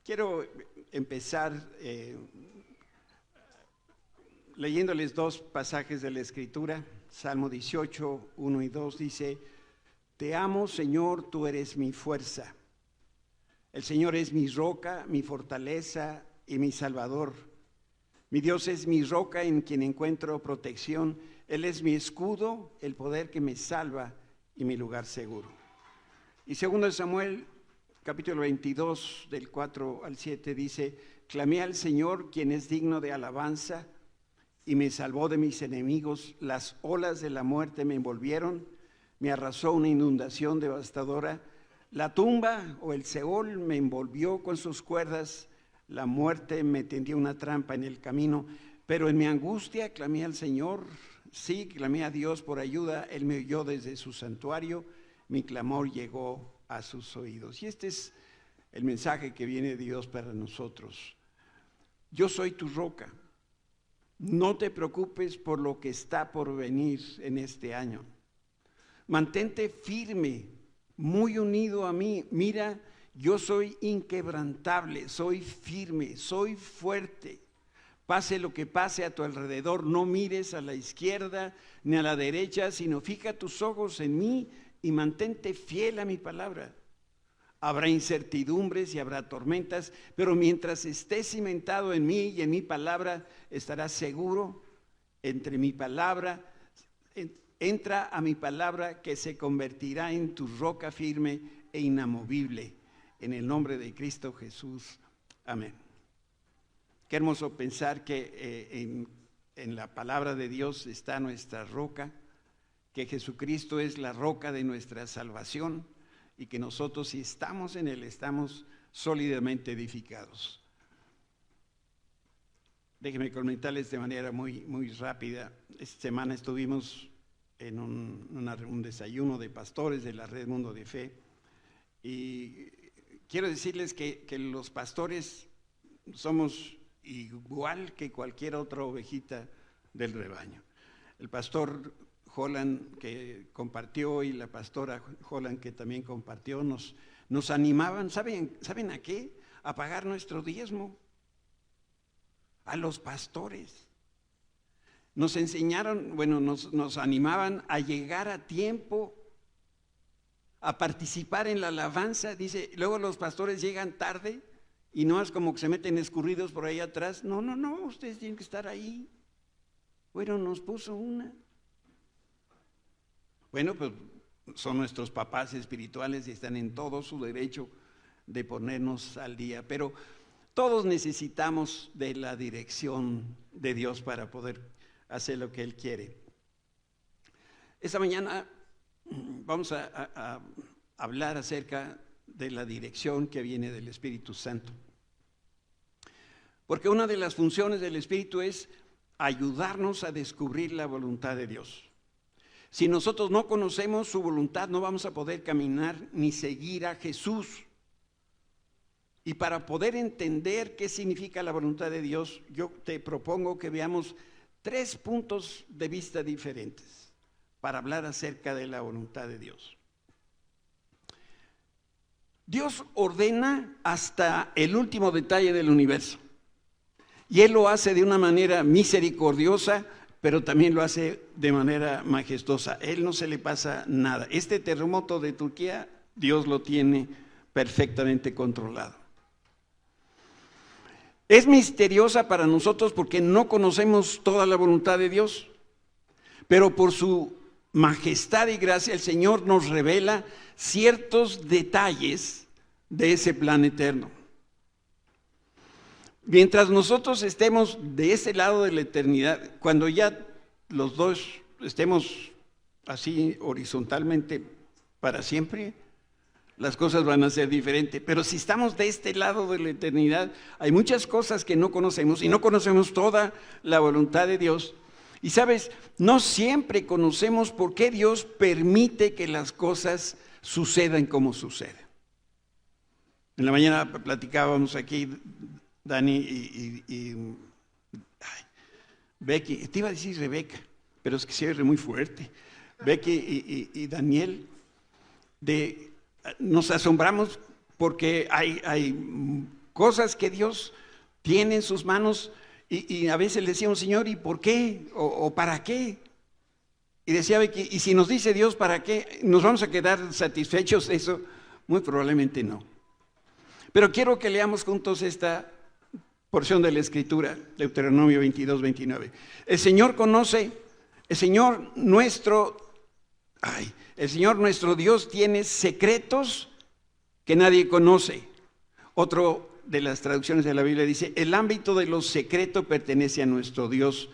Quiero empezar leyéndoles dos pasajes de la Escritura. Salmo 18, 1 y 2 dice: Te amo, Señor, tú eres mi fuerza. El Señor es mi roca, mi fortaleza y mi salvador. Mi Dios es mi roca en quien encuentro protección. Él es mi escudo, el poder que me salva y mi lugar seguro. Y 2 Samuel, capítulo 22, del 4 al 7, dice: Clamé al Señor, quien es digno de alabanza, y me salvó de mis enemigos. Las olas de la muerte me envolvieron, me arrasó una inundación devastadora. La tumba o el Seol me envolvió con sus cuerdas, la muerte me tendió una trampa en el camino. Pero en mi angustia clamé al Señor, sí, clamé a Dios por ayuda. Él me oyó desde su santuario, mi clamor llegó a sus oídos. Y este es el mensaje que viene de Dios para nosotros. Yo soy tu roca. No te preocupes por lo que está por venir en este año. Mantente firme, muy unido a mí. Mira, yo soy inquebrantable, soy firme, soy fuerte. Pase lo que pase a tu alrededor, no mires a la izquierda ni a la derecha, sino fija tus ojos en mí y mantente fiel a mi palabra. Habrá incertidumbres y habrá tormentas, pero mientras estés cimentado en mí y en mi palabra, estarás seguro. Entre mi palabra, entra a mi palabra, que se convertirá en tu roca firme e inamovible. En el nombre de Cristo Jesús. Amén. Qué hermoso pensar que en la palabra de Dios está nuestra roca, que Jesucristo es la roca de nuestra salvación y que nosotros, si estamos en Él, estamos sólidamente edificados. Déjenme comentarles de manera muy rápida. Esta semana estuvimos en un desayuno de pastores de la Red Mundo de Fe, y quiero decirles que los pastores somos igual que cualquier otra ovejita del rebaño. El pastor Holland, que compartió, y la pastora Holland, que también compartió, nos animaban. ¿Saben a qué? A pagar nuestro diezmo. A los pastores. Nos enseñaron, nos animaban a llegar a tiempo, a participar en la alabanza. Dice, luego los pastores llegan tarde y no es como que se meten escurridos por ahí atrás. No, ustedes tienen que estar ahí. Bueno, nos puso una. Bueno, pues son nuestros papás espirituales y están en todo su derecho de ponernos al día, pero todos necesitamos de la dirección de Dios para poder hacer lo que Él quiere. Esta mañana vamos a hablar acerca de la dirección que viene del Espíritu Santo, porque una de las funciones del Espíritu es ayudarnos a descubrir la voluntad de Dios. Si nosotros no conocemos su voluntad, no vamos a poder caminar ni seguir a Jesús. Y para poder entender qué significa la voluntad de Dios, yo te propongo que veamos 3 puntos de vista diferentes para hablar acerca de la voluntad de Dios. Dios ordena hasta el último detalle del universo. Y Él lo hace de una manera misericordiosa, pero también lo hace de manera majestuosa. Él no se le pasa nada. Este terremoto de Turquía, Dios lo tiene perfectamente controlado. Es misteriosa para nosotros porque no conocemos toda la voluntad de Dios, pero por su majestad y gracia el Señor nos revela ciertos detalles de ese plan eterno. Mientras nosotros estemos de ese lado de la eternidad, cuando ya los dos estemos así horizontalmente para siempre, las cosas van a ser diferentes. Pero si estamos de este lado de la eternidad, hay muchas cosas que no conocemos y no conocemos toda la voluntad de Dios. Y sabes, no siempre conocemos por qué Dios permite que las cosas sucedan como suceden. En la mañana platicábamos aquí, Dani y Becky, te iba a decir Rebeca, pero es que se oye muy fuerte. Becky y Daniel, nos asombramos porque hay cosas que Dios tiene en sus manos y a veces le decíamos, Señor, ¿y por qué? ¿O para qué? Y decía Becky, ¿y si nos dice Dios para qué? ¿Nos vamos a quedar satisfechos de eso? Muy probablemente no. Pero quiero que leamos juntos esta porción de la Escritura, Deuteronomio 22, 29. El Señor nuestro Dios tiene secretos que nadie conoce. Otro de las traducciones de la Biblia dice, el ámbito de lo secreto pertenece a nuestro Dios.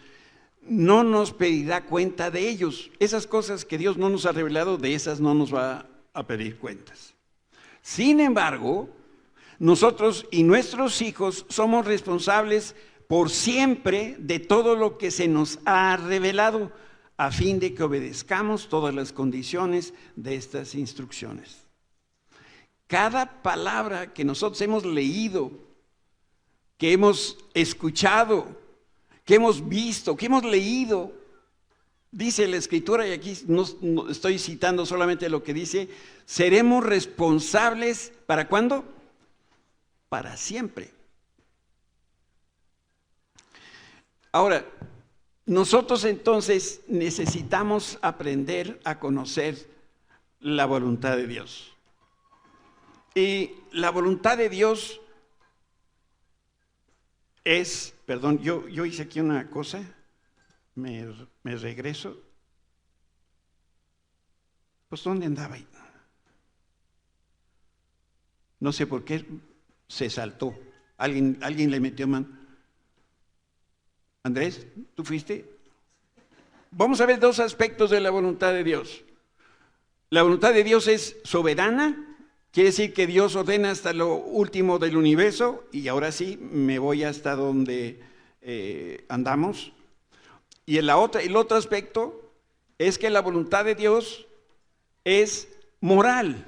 No nos pedirá cuenta de ellos. Esas cosas que Dios no nos ha revelado, de esas no nos va a pedir cuentas. Sin embargo, nosotros y nuestros hijos somos responsables por siempre de todo lo que se nos ha revelado, a fin de que obedezcamos todas las condiciones de estas instrucciones. Cada palabra que nosotros hemos leído, que hemos escuchado, que hemos visto, que hemos leído, dice la Escritura, y aquí no estoy citando solamente lo que dice, seremos responsables, ¿para cuándo? Para siempre. Ahora, nosotros entonces necesitamos aprender a conocer la voluntad de Dios. Y la voluntad de Dios es, perdón, yo hice aquí una cosa, me regreso. Pues ¿dónde andaba ahí? No sé por qué se saltó. Alguien le metió mano. Andrés, ¿tú fuiste? Vamos a ver dos aspectos de la voluntad de Dios. La voluntad de Dios es soberana, quiere decir que Dios ordena hasta lo último del universo, y ahora sí me voy hasta donde andamos. Y el otro aspecto es que la voluntad de Dios es moral.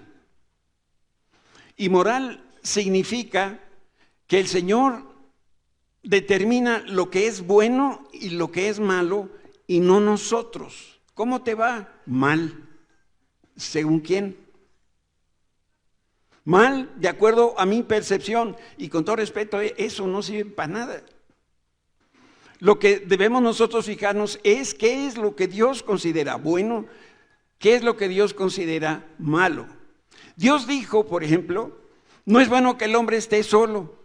Y moral significa que el Señor determina lo que es bueno y lo que es malo, y no nosotros. ¿Cómo te va? Mal. ¿Según quién? Mal, de acuerdo a mi percepción, y con todo respeto, eso no sirve para nada. Lo que debemos nosotros fijarnos es qué es lo que Dios considera bueno, qué es lo que Dios considera malo. Dios dijo, por ejemplo, no es bueno que el hombre esté solo.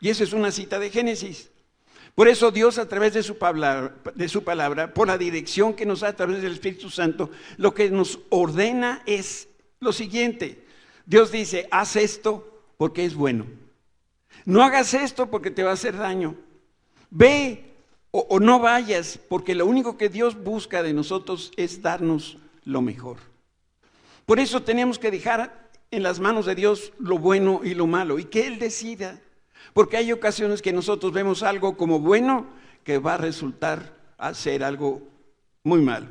Y esa es una cita de Génesis. Por eso Dios, a través de su palabra, por la dirección que nos da a través del Espíritu Santo, lo que nos ordena es lo siguiente. Dios dice, haz esto porque es bueno. No hagas esto porque te va a hacer daño. Ve o no vayas, porque lo único que Dios busca de nosotros es darnos lo mejor. Por eso tenemos que dejar en las manos de Dios lo bueno y lo malo, y que Él decida. Porque hay ocasiones que nosotros vemos algo como bueno que va a resultar a ser algo muy malo.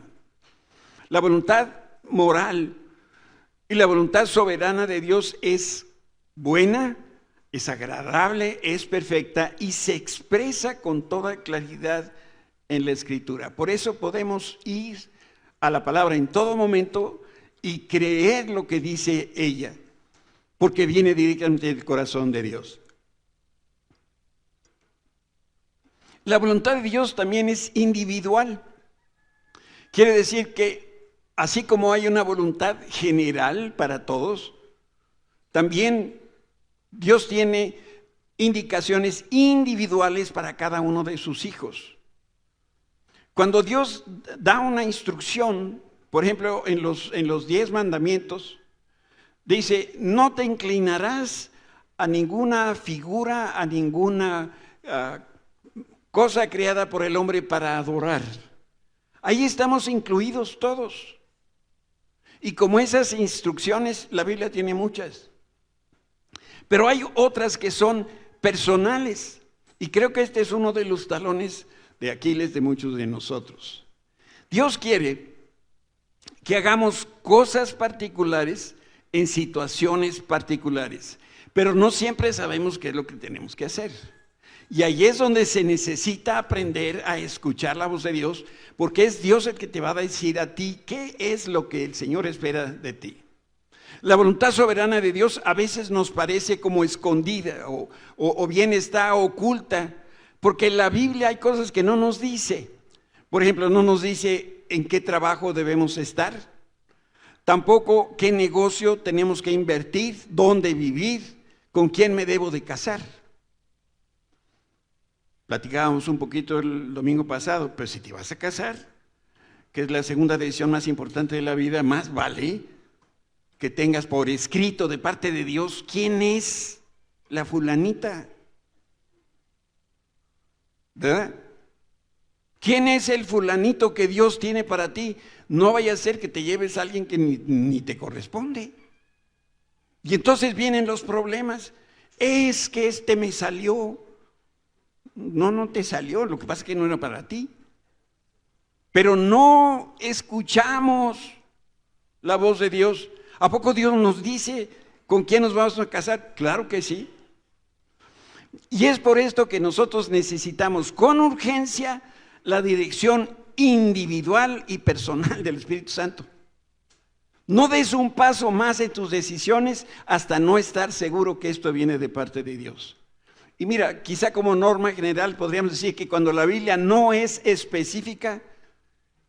La voluntad moral y la voluntad soberana de Dios es buena, es agradable, es perfecta y se expresa con toda claridad en la Escritura. Por eso podemos ir a la palabra en todo momento y creer lo que dice ella, porque viene directamente del corazón de Dios. La voluntad de Dios también es individual. Quiere decir que así como hay una voluntad general para todos, también Dios tiene indicaciones individuales para cada uno de sus hijos. Cuando Dios da una instrucción, por ejemplo, en los 10 mandamientos, dice, no te inclinarás a ninguna figura, a ninguna cosa creada por el hombre para adorar. Ahí estamos incluidos todos. Y como esas instrucciones, la Biblia tiene muchas. Pero hay otras que son personales. Y creo que este es uno de los talones de Aquiles de muchos de nosotros. Dios quiere que hagamos cosas particulares en situaciones particulares. Pero no siempre sabemos qué es lo que tenemos que hacer. Y ahí es donde se necesita aprender a escuchar la voz de Dios, porque es Dios el que te va a decir a ti qué es lo que el Señor espera de ti. La voluntad soberana de Dios a veces nos parece como escondida o bien está oculta, porque en la Biblia hay cosas que no nos dice. Por ejemplo, no nos dice en qué trabajo debemos estar, tampoco qué negocio tenemos que invertir, dónde vivir, con quién me debo de casar. Platicábamos un poquito el domingo pasado, pero si te vas a casar, que es la segunda decisión más importante de la vida, más vale que tengas por escrito de parte de Dios quién es la fulanita, ¿verdad? ¿Quién es el fulanito que Dios tiene para ti? No vaya a ser que te lleves a alguien que ni te corresponde. Y entonces vienen los problemas. Es que este me salió. No te salió, lo que pasa es que no era para ti. Pero no escuchamos la voz de Dios. ¿A poco Dios nos dice con quién nos vamos a casar? Claro que sí. Y es por esto que nosotros necesitamos con urgencia la dirección individual y personal del Espíritu Santo. No des un paso más en tus decisiones hasta no estar seguro que esto viene de parte de Dios. Y mira, quizá como norma general podríamos decir que cuando la Biblia no es específica,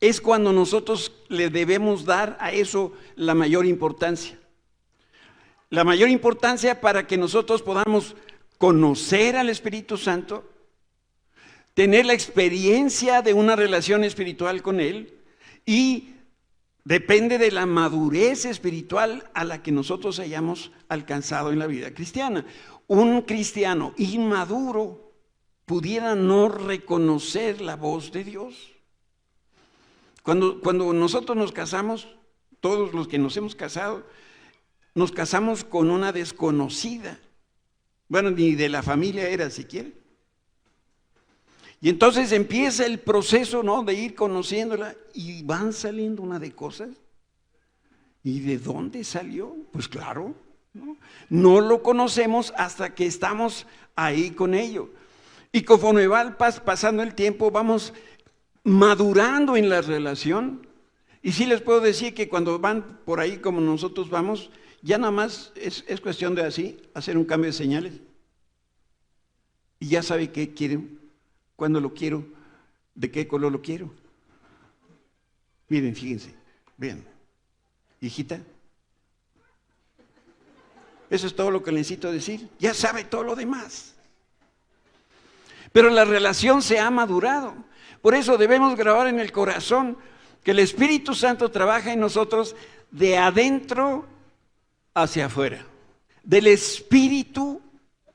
es cuando nosotros le debemos dar a eso la mayor importancia. La mayor importancia para que nosotros podamos conocer al Espíritu Santo, tener la experiencia de una relación espiritual con Él, y depende de la madurez espiritual a la que nosotros hayamos alcanzado en la vida cristiana. Un cristiano inmaduro pudiera no reconocer la voz de Dios. Cuando nosotros nos casamos, todos los que nos hemos casado, nos casamos con una desconocida. Bueno, ni de la familia era siquiera. Y entonces empieza el proceso, ¿no?, de ir conociéndola y van saliendo una de cosas. ¿Y de dónde salió? Pues claro, no lo conocemos hasta que estamos ahí con ello. Y conforme va pasando el tiempo, vamos madurando en la relación. Y sí les puedo decir que cuando van por ahí como nosotros vamos, ya nada más es cuestión de así, hacer un cambio de señales. Y ya sabe qué quieren, cuándo lo quiero, de qué color lo quiero. Miren, fíjense, vean, hijita, eso es todo lo que necesito decir, ya sabe todo lo demás. Pero la relación se ha madurado, por eso debemos grabar en el corazón que el Espíritu Santo trabaja en nosotros de adentro hacia afuera, del espíritu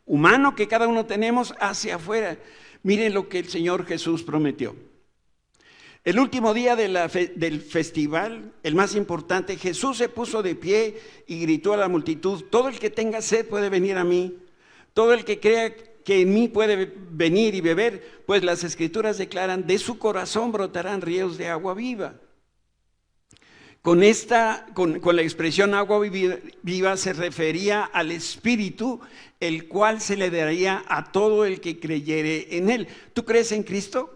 humano que cada uno tenemos hacia afuera. Miren lo que el Señor Jesús prometió. El último día del festival, el más importante, Jesús se puso de pie y gritó a la multitud: todo el que tenga sed puede venir a mí, todo el que crea que en mí puede venir y beber, pues las Escrituras declaran: de su corazón brotarán ríos de agua viva. Con la expresión agua viva se refería al Espíritu, el cual se le daría a todo el que creyere en Él. ¿Tú crees en Cristo?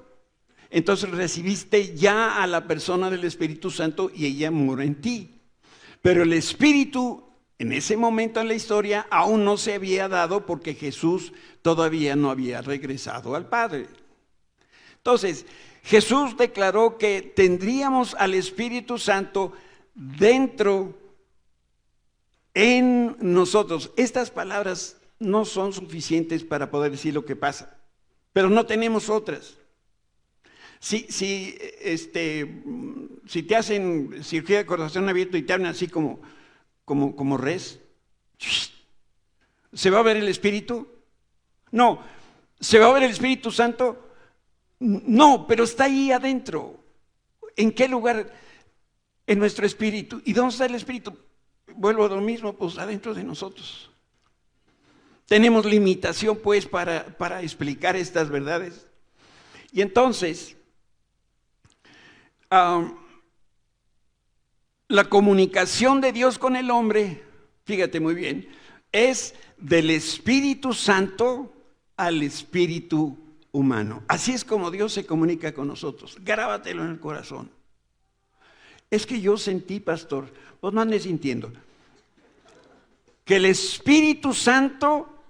Entonces recibiste ya a la persona del Espíritu Santo y ella mora en ti. Pero el Espíritu, en ese momento en la historia, aún no se había dado porque Jesús todavía no había regresado al Padre. Entonces, Jesús declaró que tendríamos al Espíritu Santo dentro en nosotros. Estas palabras no son suficientes para poder decir lo que pasa, pero no tenemos otras. Si te hacen cirugía de corazón abierto y te hablan así como res, ¿se va a ver el Espíritu? No. ¿Se va a ver el Espíritu Santo? No, pero está ahí adentro. ¿En qué lugar? En nuestro espíritu. ¿Y dónde está el Espíritu? Vuelvo a lo mismo, pues adentro de nosotros. Tenemos limitación pues para explicar estas verdades. Y entonces, la comunicación de Dios con el hombre, fíjate muy bien, es del Espíritu Santo al Espíritu humano. Así es como Dios se comunica con nosotros. Grábatelo en el corazón. Es que yo sentí, pastor. Pues no andes sintiendo. que el Espíritu Santo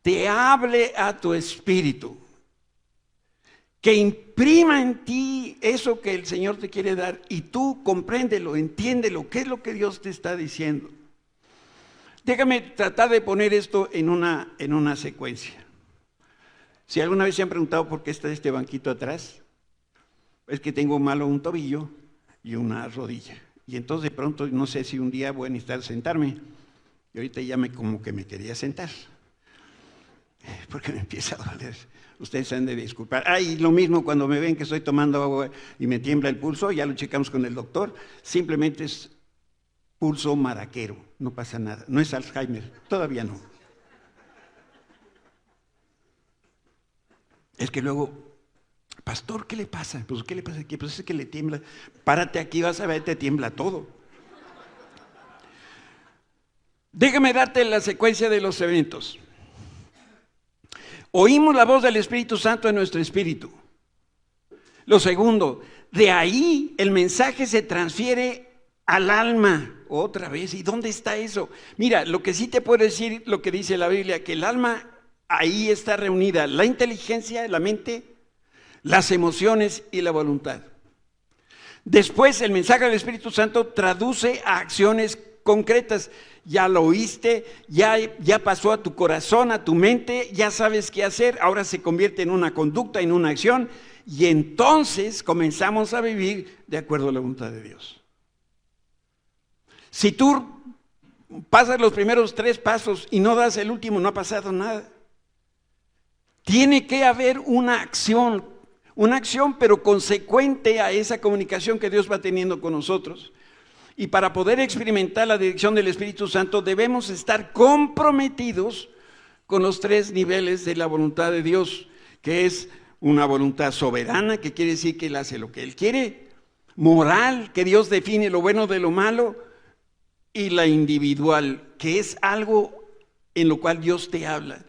te hable a tu espíritu, que imprima en ti eso que el Señor te quiere dar y tú compréndelo, entiéndelo, qué es lo que Dios te está diciendo. Déjame tratar de poner esto en una secuencia. Si alguna vez se han preguntado por qué está este banquito atrás, es que tengo malo un tobillo y una rodilla. Y entonces de pronto no sé si un día voy a necesitar sentarme. Y ahorita ya como que me quería sentar, porque me empieza a doler. Ustedes han de disculpar. Y lo mismo cuando me ven que estoy tomando agua y me tiembla el pulso, ya lo checamos con el doctor. Simplemente es pulso maraquero, no pasa nada. No es Alzheimer, todavía no. Es que luego, pastor, ¿qué le pasa? Pues, ¿qué le pasa aquí? Pues es que le tiembla. Párate aquí, vas a ver, te tiembla todo. Déjame darte la secuencia de los eventos. Oímos la voz del Espíritu Santo en nuestro espíritu. Lo segundo, de ahí el mensaje se transfiere al alma otra vez. ¿Y dónde está eso? Mira, lo que sí te puedo decir, lo que dice la Biblia, que el alma ahí está reunida, la inteligencia, la mente, las emociones y la voluntad. Después el mensaje del Espíritu Santo traduce a acciones concretas. Ya lo oíste, ya pasó a tu corazón, a tu mente, ya sabes qué hacer, ahora se convierte en una conducta, en una acción, y entonces comenzamos a vivir de acuerdo a la voluntad de Dios. Si tú pasas los primeros 3 pasos y no das el último, no ha pasado nada. Tiene que haber una acción pero consecuente a esa comunicación que Dios va teniendo con nosotros. Y para poder experimentar la dirección del Espíritu Santo debemos estar comprometidos con los 3 niveles de la voluntad de Dios, que es una voluntad soberana, que quiere decir que Él hace lo que Él quiere, moral, que Dios define lo bueno de lo malo, y la individual, que es algo en lo cual Dios te habla.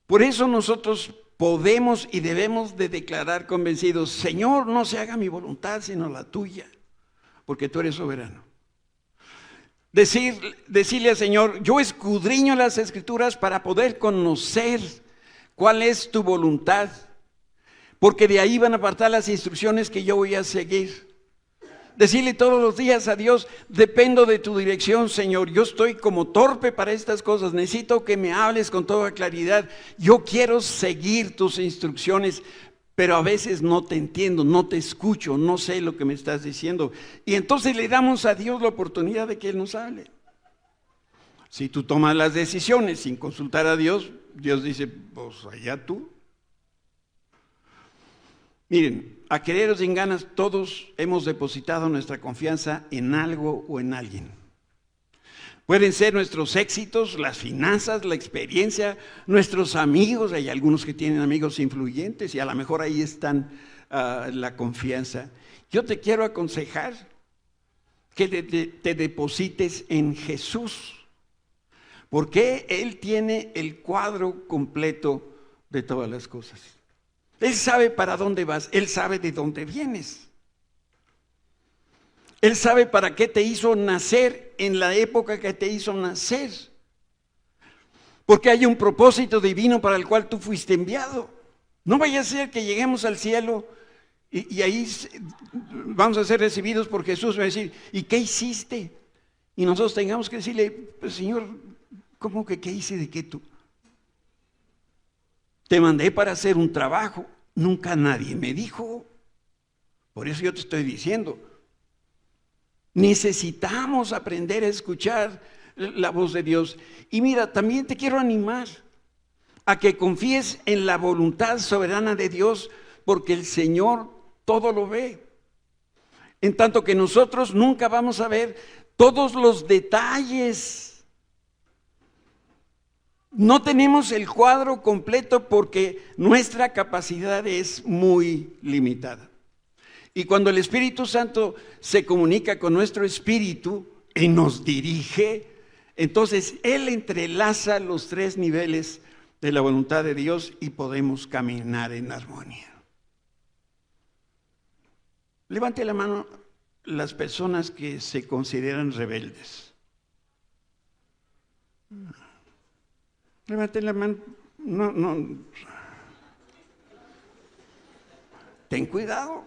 Por eso nosotros podemos y debemos de declarar convencidos: Señor, no se haga mi voluntad sino la tuya, porque tú eres soberano. Decirle al Señor: yo escudriño las Escrituras para poder conocer cuál es tu voluntad, porque de ahí van a apartar las instrucciones que yo voy a seguir. Decirle todos los días a Dios: dependo de tu dirección, Señor, yo estoy como torpe para estas cosas, necesito que me hables con toda claridad, yo quiero seguir tus instrucciones, pero a veces no te entiendo, no te escucho, no sé lo que me estás diciendo. Y entonces le damos a Dios la oportunidad de que Él nos hable. Si tú tomas las decisiones sin consultar a Dios, Dios dice: pues allá tú. Miren, a querer o sin ganas, todos hemos depositado nuestra confianza en algo o en alguien. Pueden ser nuestros éxitos, las finanzas, la experiencia, nuestros amigos. Hay algunos que tienen amigos influyentes y a lo mejor ahí están la confianza. Yo te quiero aconsejar que te deposites en Jesús, porque Él tiene el cuadro completo de todas las cosas. Él sabe para dónde vas, Él sabe de dónde vienes. Él sabe para qué te hizo nacer en la época que te hizo nacer. Porque hay un propósito divino para el cual tú fuiste enviado. No vaya a ser que lleguemos al cielo y ahí vamos a ser recibidos por Jesús. Va a decir: ¿y qué hiciste? Y nosotros tengamos que decirle: pues, Señor, ¿cómo que qué hice de qué tú? Te mandé para hacer un trabajo, nunca nadie me dijo. Por eso yo te estoy diciendo, necesitamos aprender a escuchar la voz de Dios. Y mira, también te quiero animar a que confíes en la voluntad soberana de Dios, porque el Señor todo lo ve. En tanto que nosotros nunca vamos a ver todos los detalles. No tenemos el cuadro completo porque nuestra capacidad es muy limitada. Y cuando el Espíritu Santo se comunica con nuestro espíritu y nos dirige, entonces Él entrelaza los 3 niveles de la voluntad de Dios y podemos caminar en armonía. Levante la mano las personas que se consideran rebeldes. Levanten la mano. No. Ten cuidado.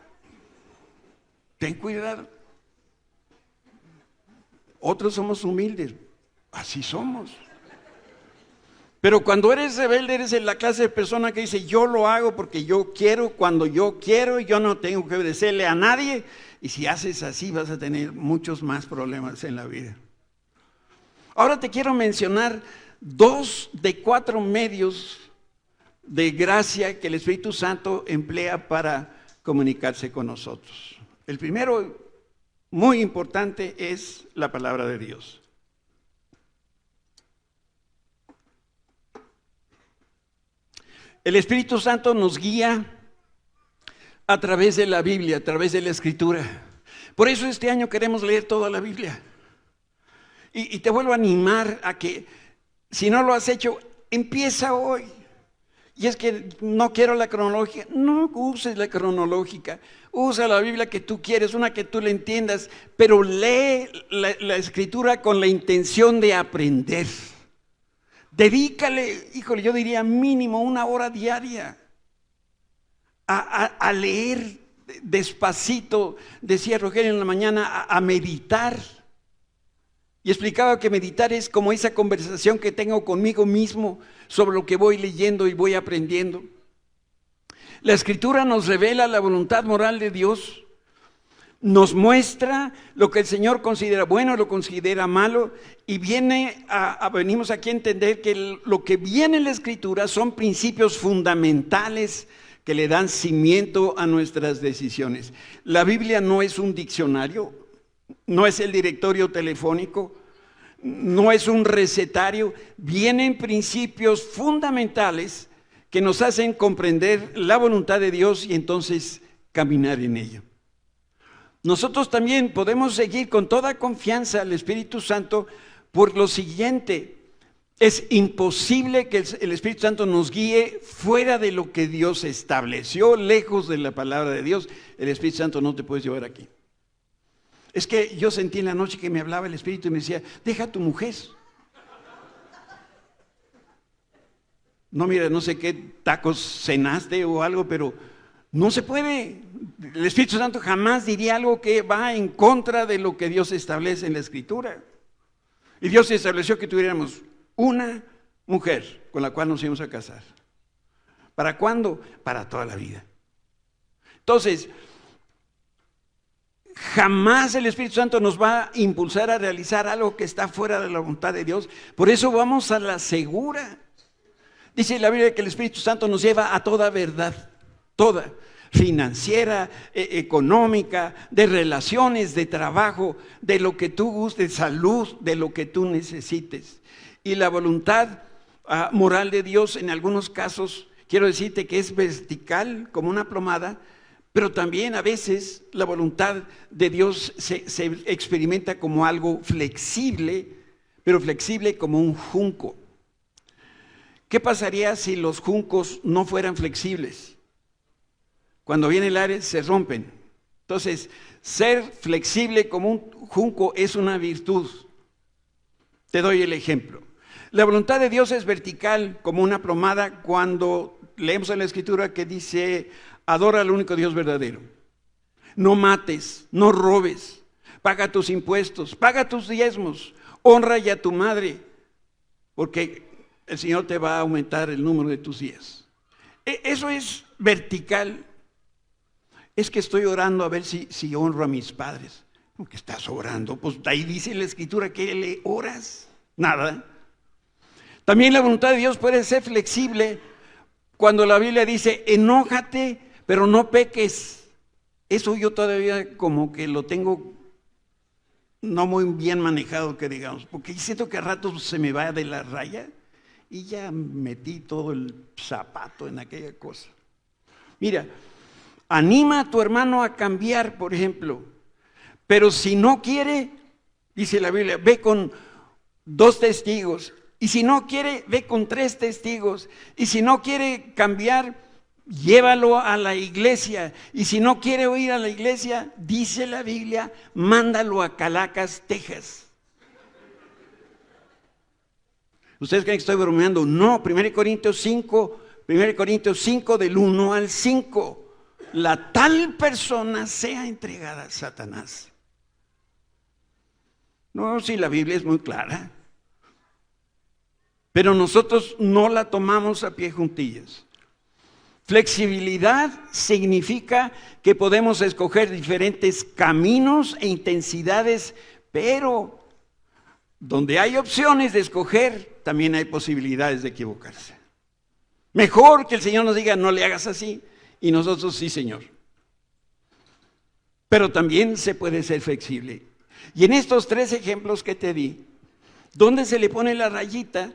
Ten cuidado. Otros somos humildes. Así somos. Pero cuando eres rebelde, eres la clase de persona que dice, yo lo hago porque yo quiero, cuando yo quiero, y yo no tengo que obedecerle a nadie. Y si haces así, vas a tener muchos más problemas en la vida. Ahora te quiero mencionar 2 de 4 medios de gracia que el Espíritu Santo emplea para comunicarse con nosotros. El primero, muy importante, es la palabra de Dios. El Espíritu Santo nos guía a través de la Biblia, a través de la Escritura. Por eso este año queremos leer toda la Biblia. Y te vuelvo a animar a que, si no lo has hecho, empieza hoy. Y es que no quiero la cronológica. No uses la cronológica. Usa la Biblia que tú quieres, una que tú le entiendas, pero lee la Escritura con la intención de aprender. Dedícale, híjole, yo diría mínimo 1 hora diaria a leer despacito, decía Rogelio en la mañana, a meditar. Y explicaba que meditar es como esa conversación que tengo conmigo mismo sobre lo que voy leyendo y voy aprendiendo. La Escritura nos revela la voluntad moral de Dios, nos muestra lo que el Señor considera bueno, lo considera malo, y venimos aquí a entender que lo que viene en la Escritura son principios fundamentales que le dan cimiento a nuestras decisiones. La Biblia no es un diccionario, no es el directorio telefónico, no es un recetario. Vienen principios fundamentales que nos hacen comprender la voluntad de Dios y entonces caminar en ello. Nosotros también podemos seguir con toda confianza al Espíritu Santo por lo siguiente: es imposible que el Espíritu Santo nos guíe fuera de lo que Dios estableció, lejos de la palabra de Dios. El Espíritu Santo no te puedes llevar aquí. Es que yo sentí en la noche que me hablaba el Espíritu y me decía, deja a tu mujer. No, mira, no sé qué tacos cenaste o algo, pero no se puede. El Espíritu Santo jamás diría algo que va en contra de lo que Dios establece en la Escritura. Y Dios estableció que tuviéramos una mujer con la cual nos íbamos a casar. ¿Para cuándo? Para toda la vida. Entonces, jamás el Espíritu Santo nos va a impulsar a realizar algo que está fuera de la voluntad de Dios. Por eso vamos a la segura. Dice la Biblia que el Espíritu Santo nos lleva a toda verdad, toda, financiera, económica, de relaciones, de trabajo, de lo que tú gustes, de salud, de lo que tú necesites. Y la voluntad moral de Dios, en algunos casos, quiero decirte que es vertical como una plomada, pero también a veces la voluntad de Dios se experimenta como algo flexible, pero flexible como un junco. ¿Qué pasaría si los juncos no fueran flexibles? Cuando viene el aire se rompen. Entonces, ser flexible como un junco es una virtud. Te doy el ejemplo. La voluntad de Dios es vertical como una plomada cuando leemos en la Escritura que dice: adora al único Dios verdadero. No mates, no robes, paga tus impuestos, paga tus diezmos, honra ya a tu madre, porque el Señor te va a aumentar el número de tus días. Eso es vertical. Es que estoy orando a ver si honro a mis padres. ¿Cómo que estás orando? Pues ahí dice la Escritura que le oras. Nada. También la voluntad de Dios puede ser flexible cuando la Biblia dice: enójate, pero no peques. Eso yo todavía como que lo tengo no muy bien manejado, que digamos, porque siento que a ratos se me va de la raya y ya metí todo el zapato en aquella cosa. Mira, anima a tu hermano a cambiar, por ejemplo, pero si no quiere, dice la Biblia, ve con 2 testigos. Y si no quiere, ve con 3 testigos. Y si no quiere cambiar, llévalo a la iglesia. Y si no quiere ir a la iglesia, dice la Biblia, mándalo a Calacas, Texas. ¿Ustedes creen que estoy bromeando? No, 1 Corintios 5 del 1 al 5. La tal persona sea entregada a Satanás. No, sí, la Biblia es muy clara. Pero nosotros no la tomamos a pie juntillas. Flexibilidad significa que podemos escoger diferentes caminos e intensidades, pero donde hay opciones de escoger, también hay posibilidades de equivocarse. Mejor que el Señor nos diga, no le hagas así, y nosotros sí, Señor. Pero también se puede ser flexible. Y en estos 3 ejemplos que te di, ¿dónde se le pone la rayita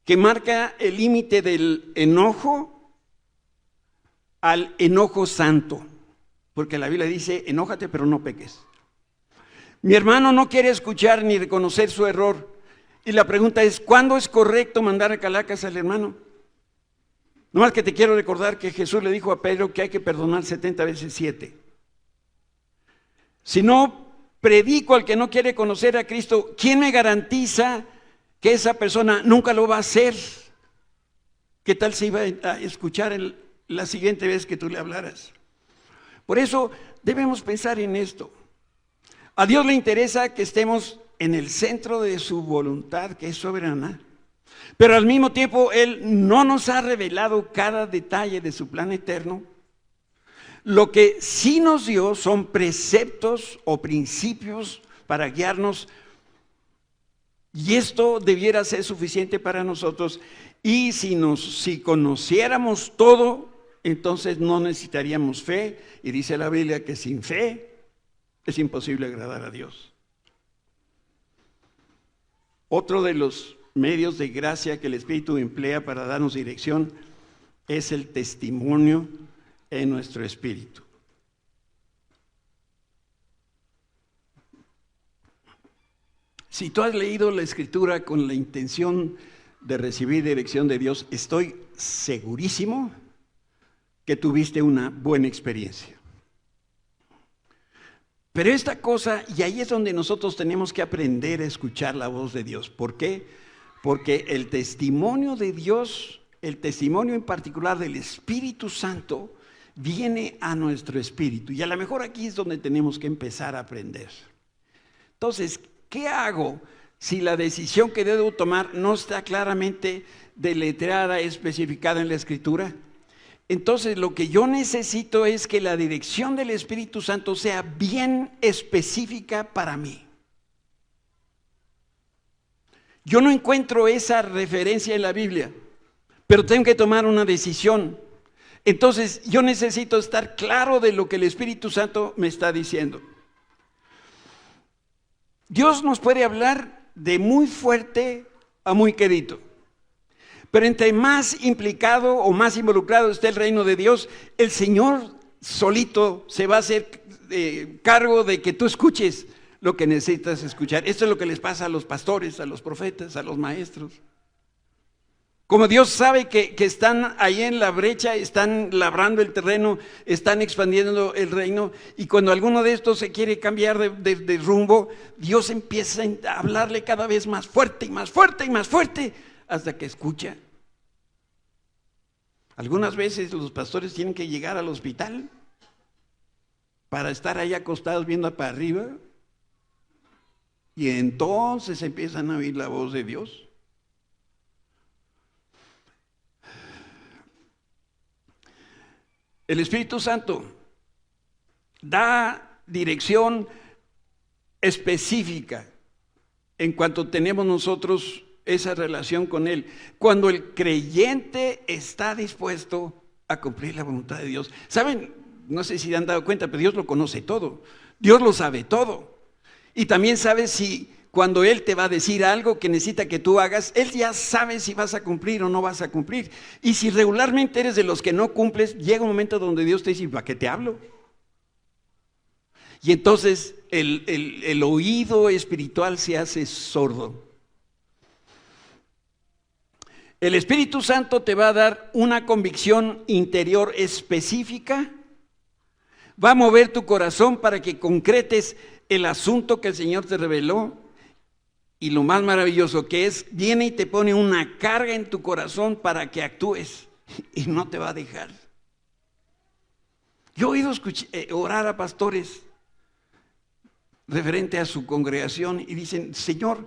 que marca el límite del enojo al enojo santo? Porque la Biblia dice, enójate pero no peques. Mi hermano no quiere escuchar ni reconocer su error. Y la pregunta es, ¿cuándo es correcto mandar a calacas al hermano? Nomás que te quiero recordar que Jesús le dijo a Pedro que hay que perdonar 70 veces 7. Si no predico al que no quiere conocer a Cristo, ¿quién me garantiza que esa persona nunca lo va a hacer? ¿Qué tal si iba a escuchar la siguiente vez que tú le hablaras? Por eso debemos pensar en esto. A Dios le interesa que estemos en el centro de su voluntad, que es soberana, pero al mismo tiempo Él no nos ha revelado cada detalle de su plan eterno. Lo que sí nos dio son preceptos o principios para guiarnos, y esto debiera ser suficiente para nosotros. Y si conociéramos todo, entonces no necesitaríamos fe, y dice la Biblia que sin fe es imposible agradar a Dios. Otro de los medios de gracia que el Espíritu emplea para darnos dirección es el testimonio en nuestro espíritu. Si tú has leído la Escritura con la intención de recibir dirección de Dios, estoy segurísimo que tuviste una buena experiencia. Pero esta cosa, y ahí es donde nosotros tenemos que aprender a escuchar la voz de Dios. ¿Por qué? Porque el testimonio de Dios, el testimonio en particular del Espíritu Santo, viene a nuestro espíritu. Y a lo mejor aquí es donde tenemos que empezar a aprender. Entonces, ¿qué hago si la decisión que debo tomar no está claramente deletreada, especificada en la Escritura? Entonces lo que yo necesito es que la dirección del Espíritu Santo sea bien específica para mí. Yo no encuentro esa referencia en la Biblia, pero tengo que tomar una decisión. Entonces yo necesito estar claro de lo que el Espíritu Santo me está diciendo. Dios nos puede hablar de muy fuerte a muy quedito. Pero entre más implicado o más involucrado esté el reino de Dios, el Señor solito se va a hacer cargo de que tú escuches lo que necesitas escuchar. Esto es lo que les pasa a los pastores, a los profetas, a los maestros. Como Dios sabe que están ahí en la brecha, están labrando el terreno, están expandiendo el reino, y cuando alguno de estos se quiere cambiar de rumbo, Dios empieza a hablarle cada vez más fuerte y más fuerte y más fuerte, hasta que escucha. Algunas veces los pastores tienen que llegar al hospital para estar ahí acostados viendo para arriba, y entonces empiezan a oír la voz de Dios. El Espíritu Santo da dirección específica en cuanto tenemos nosotros esa relación con Él. Cuando el creyente está dispuesto a cumplir la voluntad de Dios. ¿Saben? No sé si han dado cuenta, pero Dios lo conoce todo. Dios lo sabe todo. Y también sabe si cuando Él te va a decir algo que necesita que tú hagas, Él ya sabe si vas a cumplir o no vas a cumplir. Y si regularmente eres de los que no cumples, llega un momento donde Dios te dice, ¿para qué te hablo? Y entonces el oído espiritual se hace sordo. El Espíritu Santo te va a dar una convicción interior específica, va a mover tu corazón para que concretes el asunto que el Señor te reveló, Y lo más maravilloso que es, viene y te pone una carga en tu corazón para que actúes y no te va a dejar. Yo he oído orar a pastores referente a su congregación y dicen: Señor,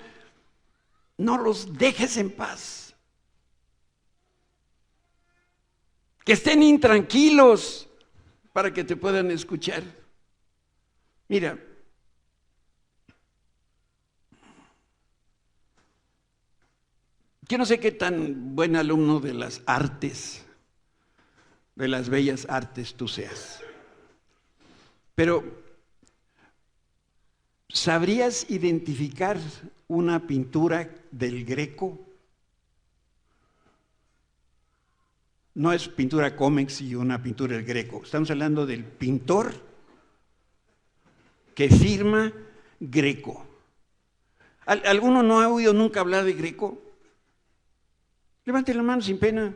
no los dejes en paz. Que estén intranquilos para que te puedan escuchar. Mira, yo no sé qué tan buen alumno de las artes, de las bellas artes tú seas, pero ¿sabrías identificar una pintura del Greco? No es pintura cómics y una pintura del Greco. Estamos hablando del pintor que firma Greco. ¿Alguno no ha oído nunca hablar de Greco? Levante la mano sin pena.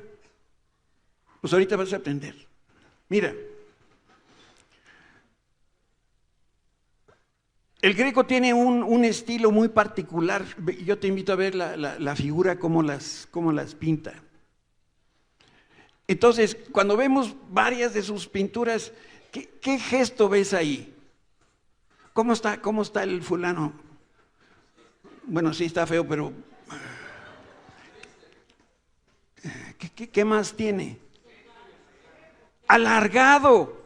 Pues ahorita vas a aprender. Mira, el Greco tiene un estilo muy particular. Yo te invito a ver la figura, cómo las pinta. Entonces, cuando vemos varias de sus pinturas, ¿qué gesto ves ahí? ¿Cómo está el fulano? Bueno, sí está feo, pero ¿qué más tiene? Alargado.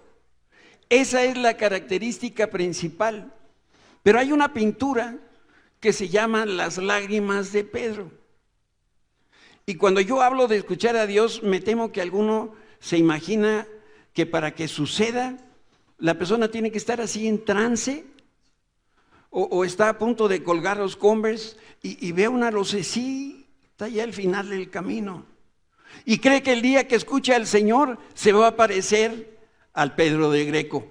Esa es la característica principal. Pero hay una pintura que se llama Las lágrimas de Pedro. Y cuando yo hablo de escuchar a Dios, me temo que alguno se imagina que para que suceda, la persona tiene que estar así en trance, o está a punto de colgar los Converse y ve una lucecita ya al final del camino. Y cree que el día que escucha al Señor se va a parecer al Pedro de Greco.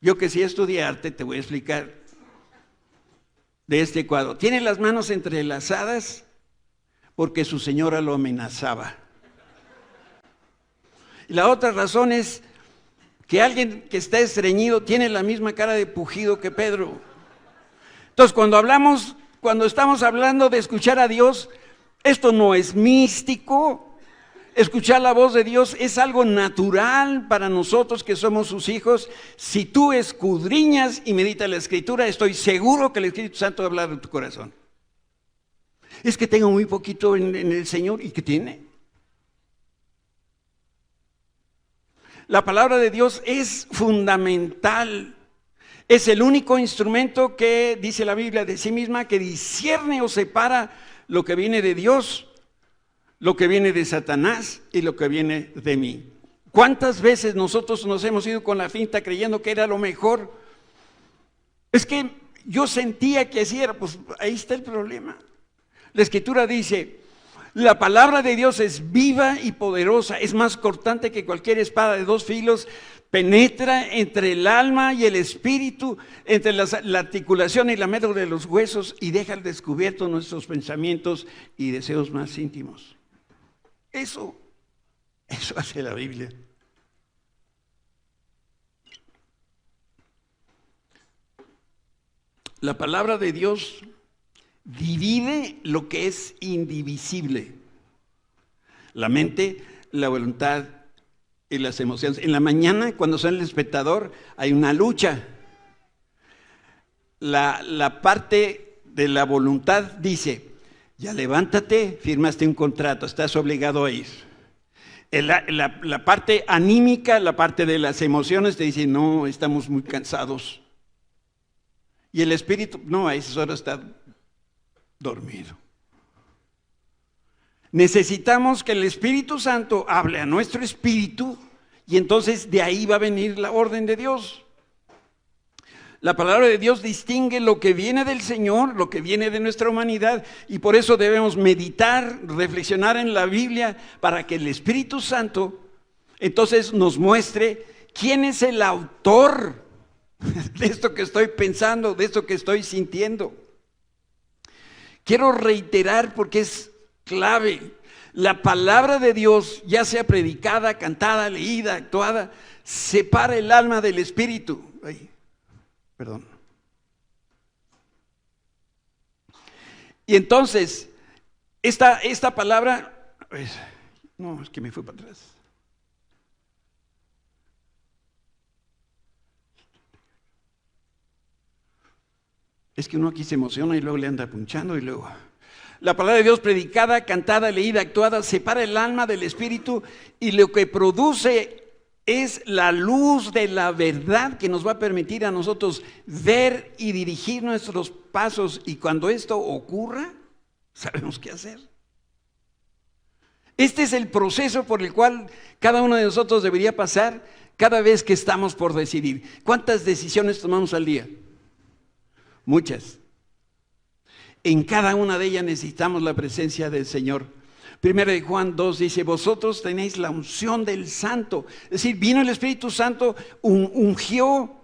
Yo que sí estudié arte, te voy a explicar de este cuadro. Tiene las manos entrelazadas porque su señora lo amenazaba. Y la otra razón es que alguien que está estreñido tiene la misma cara de pujido que Pedro. Entonces, cuando estamos hablando de escuchar a Dios, esto no es místico. Escuchar la voz de Dios es algo natural para nosotros que somos sus hijos. Si tú escudriñas y meditas la Escritura, estoy seguro que el Espíritu Santo va a hablar de tu corazón. Es que tengo muy poquito en el Señor. ¿Y qué tiene? La palabra de Dios es fundamental. Es el único instrumento que, dice la Biblia de sí misma, que discierne o separa lo que viene de Dios, lo que viene de Satanás y lo que viene de mí. ¿Cuántas veces nosotros nos hemos ido con la finta creyendo que era lo mejor? Es que yo sentía que así era. Pues ahí está el problema. La Escritura dice: la palabra de Dios es viva y poderosa, es más cortante que cualquier espada de dos filos, penetra entre el alma y el espíritu, entre la articulación y la médula de los huesos, y deja al descubierto nuestros pensamientos y deseos más íntimos. Eso hace la Biblia. La palabra de Dios divide lo que es indivisible: la mente, la voluntad y las emociones. En la mañana, cuando sale el despertador, hay una lucha. La parte de la voluntad dice: ya levántate, firmaste un contrato, estás obligado a ir. La parte anímica, la parte de las emociones te dice: no, estamos muy cansados. Y el espíritu, no, a esas horas está dormido. Necesitamos que el Espíritu Santo hable a nuestro espíritu, y entonces de ahí va a venir la orden de Dios. La palabra de Dios distingue lo que viene del Señor, lo que viene de nuestra humanidad, y por eso debemos meditar, reflexionar en la Biblia, para que el Espíritu Santo entonces nos muestre quién es el autor de esto que estoy pensando, de esto que estoy sintiendo. Quiero reiterar, porque es clave: la palabra de Dios, ya sea predicada, cantada, leída, actuada, separa el alma del espíritu. Ay, perdón. Y entonces, esta palabra, no, es que me fui para atrás. Es que uno aquí se emociona y luego le anda punchando y luego... La palabra de Dios predicada, cantada, leída, actuada, separa el alma del espíritu y lo que produce es la luz de la verdad que nos va a permitir a nosotros ver y dirigir nuestros pasos. Y cuando esto ocurra, sabemos qué hacer. Este es el proceso por el cual cada uno de nosotros debería pasar cada vez que estamos por decidir. ¿Cuántas decisiones tomamos al día? Muchas. En cada una de ellas necesitamos la presencia del Señor. Primera de Juan 2 dice, vosotros tenéis la unción del Santo. Es decir, vino el Espíritu Santo, ungió,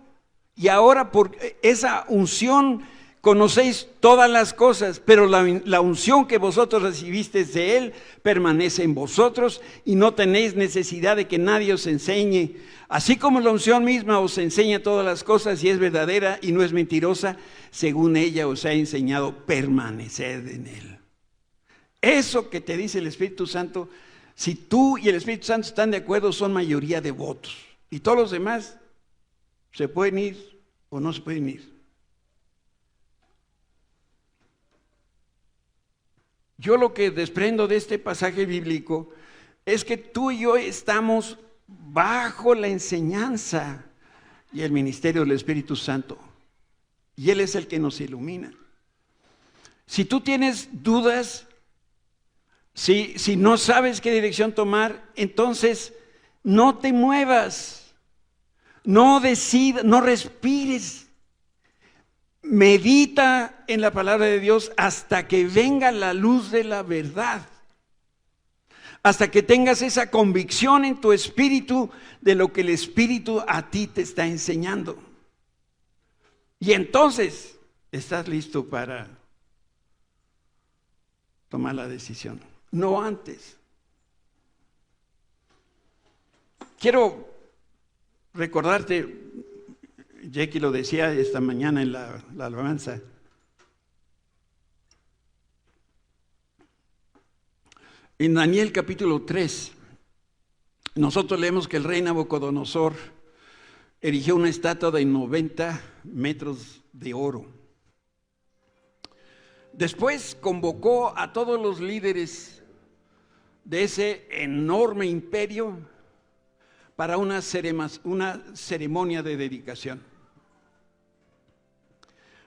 y ahora por esa unción conocéis todas las cosas, pero la unción que vosotros recibisteis de Él permanece en vosotros y no tenéis necesidad de que nadie os enseñe. Así como la unción misma os enseña todas las cosas y es verdadera y no es mentirosa, según ella os ha enseñado, permaneced en Él. Eso que te dice el Espíritu Santo, si tú y el Espíritu Santo están de acuerdo, son mayoría de votos. Y todos los demás se pueden ir o no se pueden ir. Yo lo que desprendo de este pasaje bíblico es que tú y yo estamos bajo la enseñanza y el ministerio del Espíritu Santo. Y Él es el que nos ilumina. Si tú tienes dudas, si no sabes qué dirección tomar, entonces no te muevas, no decidas, no respires. Medita en la palabra de Dios hasta que venga la luz de la verdad. Hasta que tengas esa convicción en tu espíritu de lo que el Espíritu a ti te está enseñando. Y entonces estás listo para tomar la decisión. No antes. Quiero recordarte, Jackie lo decía esta mañana en la alabanza. En Daniel capítulo 3, nosotros leemos que el rey Nabucodonosor erigió una estatua de 90 metros de oro. Después convocó a todos los líderes de ese enorme imperio para una ceremonia de dedicación.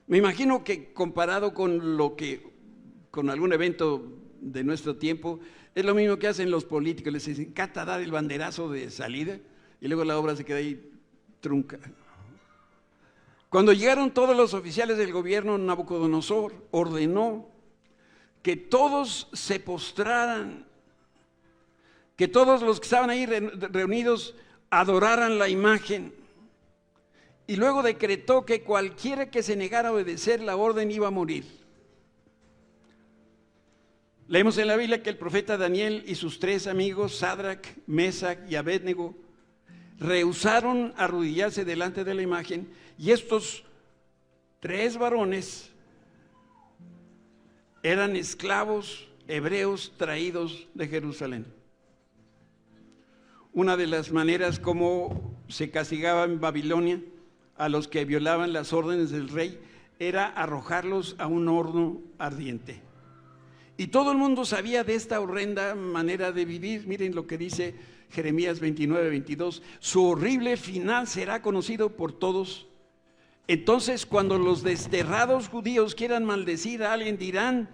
Me imagino que comparado con algún evento de nuestro tiempo, es lo mismo que hacen los políticos, les encanta dar el banderazo de salida y luego la obra se queda ahí trunca. Cuando llegaron todos los oficiales del gobierno, Nabucodonosor ordenó que todos se postraran, que todos los que estaban ahí reunidos adoraran la imagen. Y luego decretó que cualquiera que se negara a obedecer la orden iba a morir. Leemos en la Biblia que el profeta Daniel y sus 3 amigos, Sadrac, Mesac y Abednego, rehusaron arrodillarse delante de la imagen, y estos 3 varones eran esclavos hebreos traídos de Jerusalén. Una de las maneras como se castigaba en Babilonia a los que violaban las órdenes del rey era arrojarlos a un horno ardiente. Y todo el mundo sabía de esta horrenda manera de vivir. Miren lo que dice Jeremías 29:22. Su horrible final será conocido por todos. Entonces, cuando los desterrados judíos quieran maldecir a alguien, dirán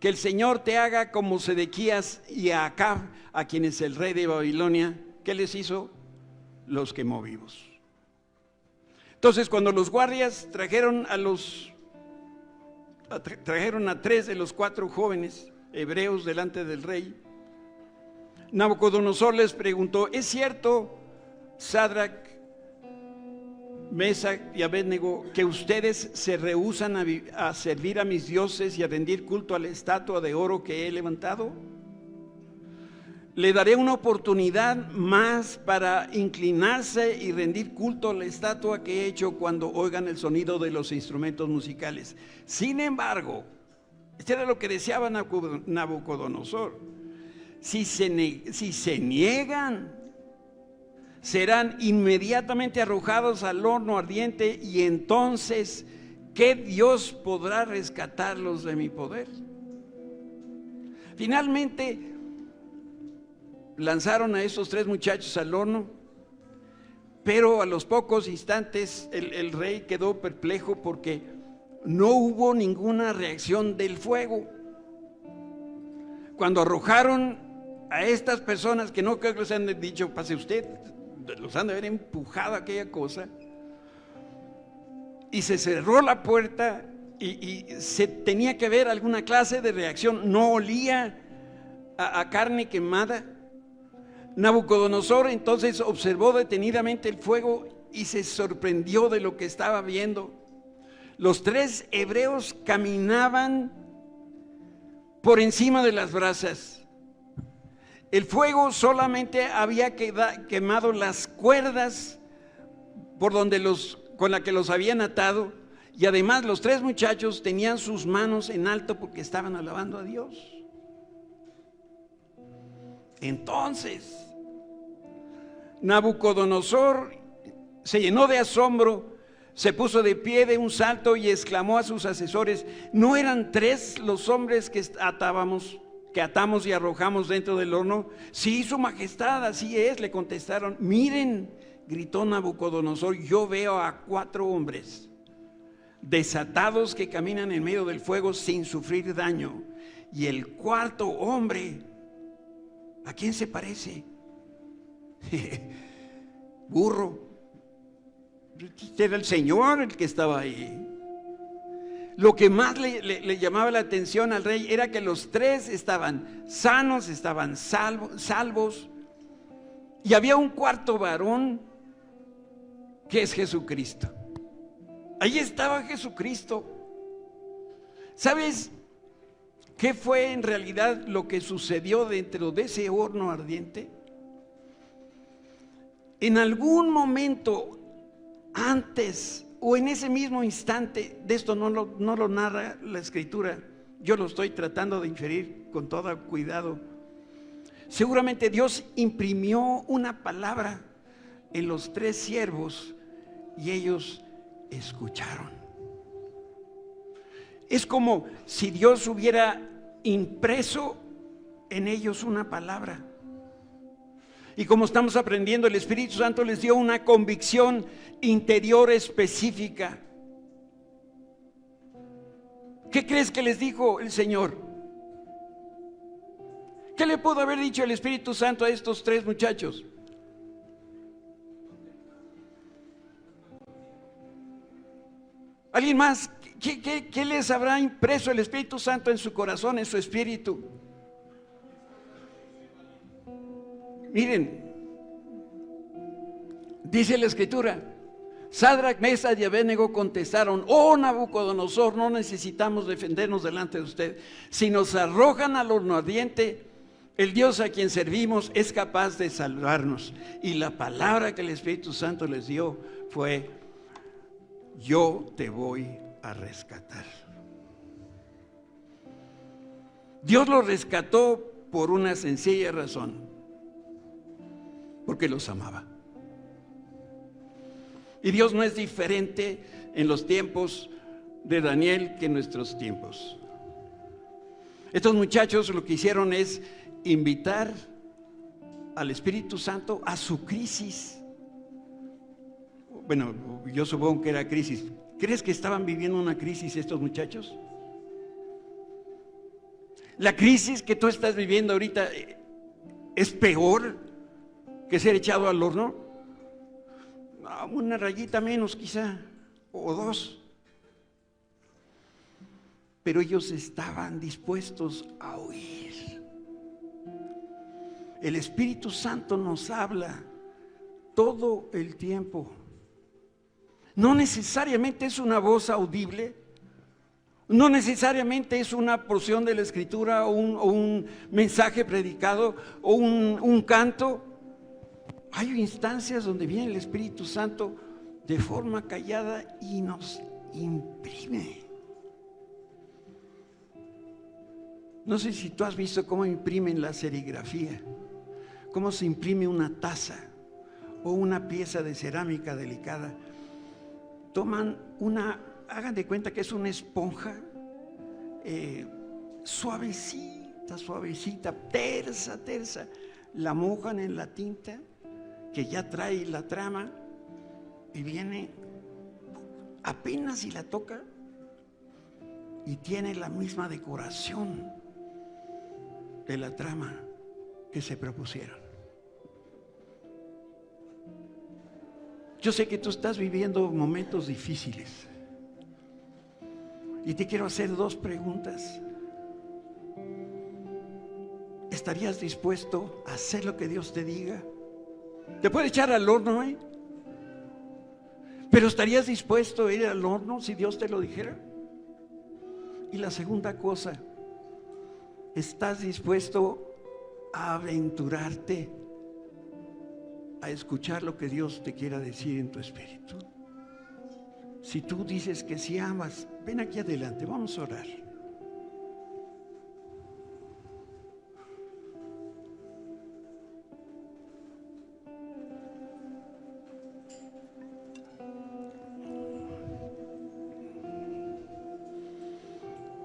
que el Señor te haga como Sedequías y a Acab, a quienes el rey de Babilonia, ¿qué les hizo? Los quemó vivos. Entonces, cuando los guardias trajeron a 3 de los 4 jóvenes hebreos delante del rey, Nabucodonosor les preguntó: ¿es cierto, Sadrac, Mesac y Abednego, que ustedes se rehúsan a servir a mis dioses y a rendir culto a la estatua de oro que he levantado? Le daré una oportunidad más para inclinarse y rendir culto a la estatua que he hecho cuando oigan el sonido de los instrumentos musicales. Sin embargo, Esto era lo que deseaba Nabucodonosor. Si se niegan, serán inmediatamente arrojados al horno ardiente, y entonces, ¿qué Dios podrá rescatarlos de mi poder? Finalmente, lanzaron a esos 3 muchachos al horno, pero a los pocos instantes el rey quedó perplejo porque no hubo ninguna reacción del fuego. Cuando arrojaron a estas personas, que no creo que les han dicho pase usted, los han de haber empujado a aquella cosa, y se cerró la puerta y se tenía que ver alguna clase de reacción. No olía a carne quemada. Nabucodonosor entonces observó detenidamente el fuego y se sorprendió de lo que estaba viendo. Los 3 hebreos caminaban por encima de las brasas. El fuego solamente había quemado las cuerdas con las que los habían atado, y además los 3 muchachos tenían sus manos en alto porque estaban alabando a Dios. Entonces Nabucodonosor se llenó de asombro, se puso de pie de un salto y exclamó a sus asesores: ¿no eran 3 los hombres que atamos y arrojamos dentro del horno? Sí, su majestad, así es, le contestaron. Miren, gritó Nabucodonosor, yo veo a 4 hombres desatados que caminan en medio del fuego sin sufrir daño. Y el 4.º hombre, ¿a quién se parece? Burro. Era el Señor el que estaba ahí. Lo que más le llamaba la atención al rey era que los 3 estaban sanos, estaban salvos, y había un 4.º varón, que es Jesucristo. Ahí estaba Jesucristo. ¿Sabes qué fue en realidad lo que sucedió dentro de ese horno ardiente? En algún momento antes o en ese mismo instante, de esto no lo narra la Escritura, yo lo estoy tratando de inferir con todo cuidado. Seguramente Dios imprimió una palabra en los 3 siervos y ellos escucharon. Es como si Dios hubiera impreso en ellos una palabra. Y como estamos aprendiendo, el Espíritu Santo les dio una convicción interior específica. ¿Qué crees que les dijo el Señor? ¿Qué le pudo haber dicho el Espíritu Santo a estos 3 muchachos? ¿Alguien más? ¿Qué les habrá impreso el Espíritu Santo en su corazón, en su espíritu? Miren, dice la Escritura: Sadrac, Mesach y Abednego contestaron: oh Nabucodonosor, no necesitamos defendernos delante de usted. Si nos arrojan al horno ardiente, el Dios a quien servimos es capaz de salvarnos. Y la palabra que el Espíritu Santo les dio fue: yo te voy a rescatar. Dios los rescató por una sencilla razón: porque los amaba. Y Dios no es diferente en los tiempos de Daniel que en nuestros tiempos. Estos muchachos lo que hicieron es invitar al Espíritu Santo a su crisis. Bueno, yo supongo que era crisis. ¿Crees que estaban viviendo una crisis estos muchachos? La crisis que tú estás viviendo ahorita es peor que ser echado al horno. Una rayita menos quizá, o 2. Pero ellos estaban dispuestos a oír. El Espíritu Santo nos habla todo el tiempo. No necesariamente es una voz audible, no necesariamente es una porción de la Escritura o un mensaje predicado o un canto. Hay instancias donde viene el Espíritu Santo de forma callada y nos imprime. No sé si tú has visto cómo imprimen la serigrafía, cómo se imprime una taza o una pieza de cerámica delicada. Toman hagan de cuenta que es una esponja suavecita, tersa, la mojan en la tinta que ya trae la trama y viene, apenas si la toca y tiene la misma decoración de la trama que se propusieron. Yo sé que tú estás viviendo momentos difíciles y te quiero hacer dos preguntas. ¿Estarías dispuesto a hacer lo que Dios te diga? Te puede echar al horno, pero ¿estarías dispuesto a ir al horno si Dios te lo dijera? Y la segunda cosa, ¿estás dispuesto a aventurarte a escuchar lo que Dios te quiera decir en tu espíritu? Si tú dices que sí amas, ven aquí adelante, vamos a orar.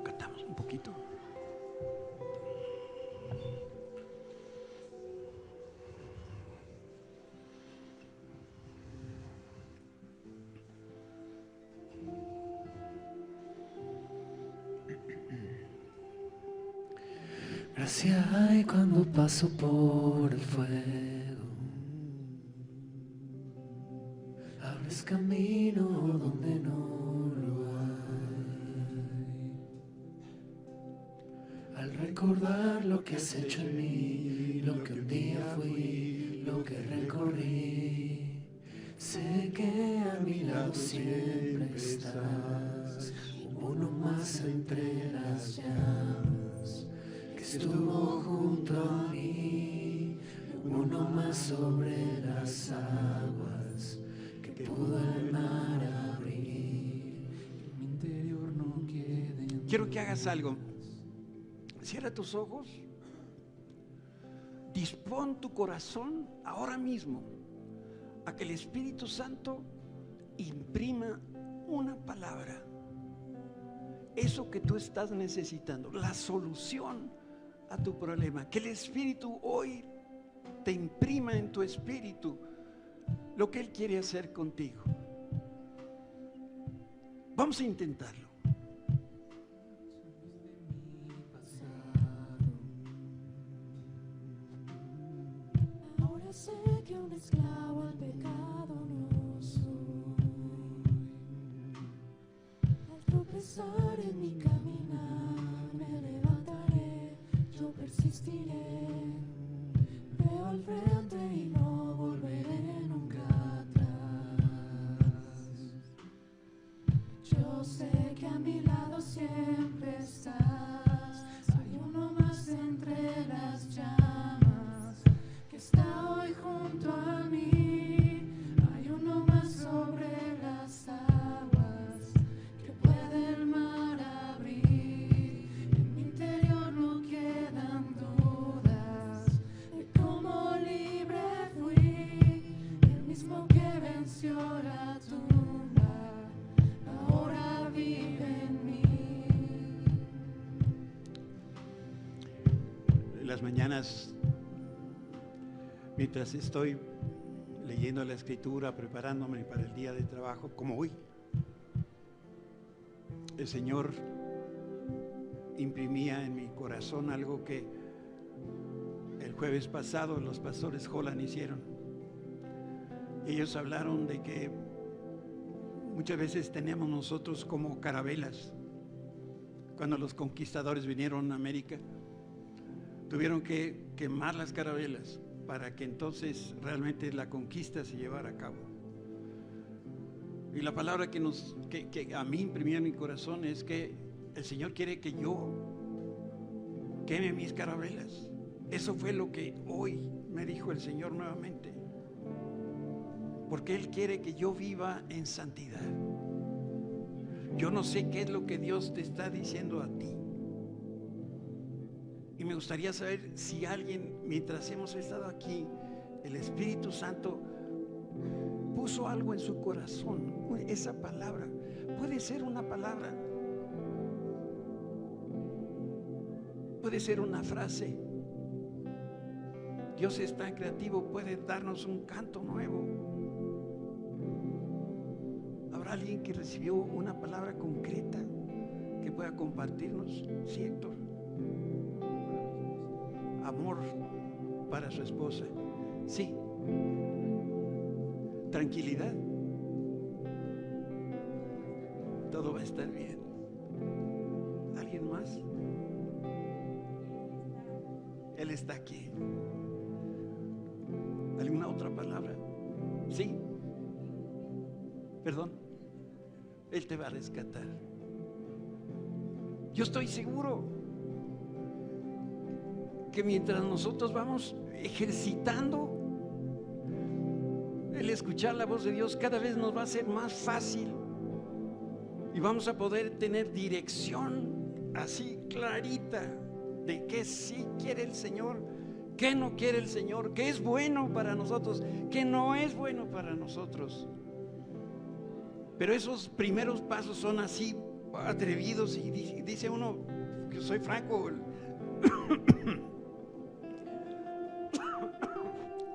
Cantamos un poquito. Gracia hay cuando paso por el fuego, abres camino donde no lo hay. Al recordar lo que has hecho en mí, lo que un día fui, lo que recorrí, sé que a mi lado siempre estás, uno más entre las llamas. Estuvo junto a mí, uno más sobre las aguas, que pudo el mar abrir, que mi interior no quede. Quiero que hagas algo. Cierra tus ojos. Dispón tu corazón ahora mismo a que el Espíritu Santo imprima una palabra. Eso que tú estás necesitando, la solución a tu problema, que el Espíritu hoy te imprima en tu espíritu lo que Él quiere hacer contigo. Vamos a intentarlo. Ahora sé que un esclavo al pecado no soy. Al tropezar en mi caminar me levantaré, yo persistiré, veo al frente y no volveré nunca atrás. Yo sé que a mi lado siempre estás, hay uno más entre las llamas, que está hoy junto a mí, hay uno más sobre las aguas, que puede el mar abrir. En mi interior no quedan dudas de cómo libre fui, el mismo que venció la tumba, ahora vive en mí. En las mañanas, mientras estoy leyendo la Escritura, preparándome para el día de trabajo, como hoy, el Señor imprimía en mi corazón algo que el jueves pasado los pastores Holland hicieron. Ellos hablaron de que muchas veces tenemos nosotros como carabelas. Cuando los conquistadores vinieron a América, tuvieron que quemar las carabelas para que entonces realmente la conquista se llevara a cabo. Y la palabra que a mí imprimió en mi corazón es que el Señor quiere que yo queme mis carabelas. Eso fue lo que hoy me dijo el Señor nuevamente, porque Él quiere que yo viva en santidad. Yo no sé qué es lo que Dios te está diciendo a ti, Y me gustaría saber si alguien, mientras hemos estado aquí, el Espíritu Santo puso algo en su corazón. Esa palabra puede ser una palabra, puede ser una frase. Dios es tan creativo, puede darnos un canto nuevo. ¿Habrá alguien que recibió una palabra concreta que pueda compartirnos? Sí, Héctor. Amor para su esposa. Sí. Tranquilidad. Todo va a estar bien. ¿Alguien más? Él está aquí. ¿Alguna otra palabra? Sí. Perdón. Él te va a rescatar. Yo estoy seguro que mientras nosotros vamos ejercitando el escuchar la voz de Dios, cada vez nos va a ser más fácil y vamos a poder tener dirección así clarita de qué sí quiere el Señor, qué no quiere el Señor, qué es bueno para nosotros, qué no es bueno para nosotros. Pero esos primeros pasos son así atrevidos y dice uno, que soy franco,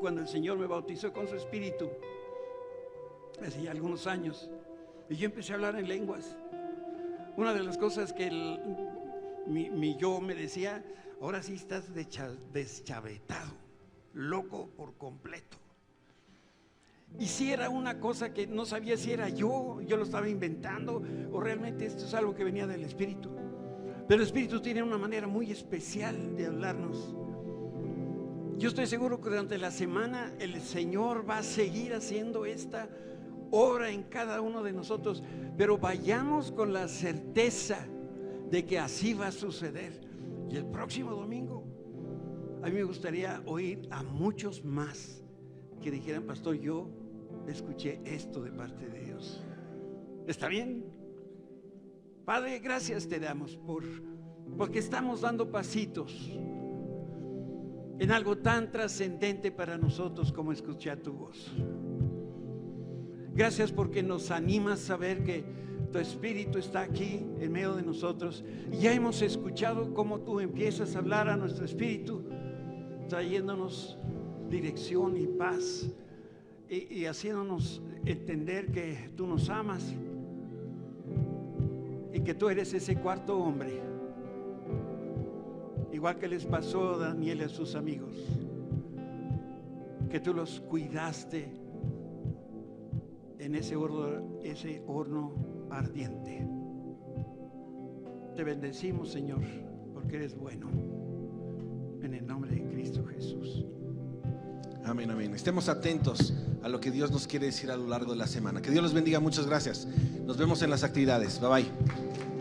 cuando el Señor me bautizó con su Espíritu hace ya algunos años y yo empecé a hablar en lenguas, una de las cosas que mi yo me decía: ahora sí estás deschavetado, loco por completo. Y si era una cosa que no sabía si era yo lo estaba inventando o realmente esto es algo que venía del Espíritu. Pero el Espíritu tiene una manera muy especial de hablarnos. Yo estoy seguro que durante la semana el Señor va a seguir haciendo esta obra en cada uno de nosotros, pero vayamos con la certeza de que así va a suceder. Y el próximo domingo a mí me gustaría oír a muchos más que dijeran: pastor, yo escuché esto de parte de Dios. ¿Está bien? Padre, gracias te damos porque estamos dando pasitos en algo tan trascendente para nosotros como escuchar tu voz. Gracias porque nos animas a saber que tu Espíritu está aquí en medio de nosotros. Y ya hemos escuchado cómo tú empiezas a hablar a nuestro espíritu, trayéndonos dirección y paz y haciéndonos entender que tú nos amas y que tú eres ese cuarto hombre, igual que les pasó a Daniel y a sus amigos, que tú los cuidaste en ese horno ardiente. Te bendecimos, Señor, porque eres bueno, en el nombre de Cristo Jesús. Amén, amén. Estemos atentos a lo que Dios nos quiere decir a lo largo de la semana. Que Dios los bendiga. Muchas gracias. Nos vemos en las actividades. Bye bye.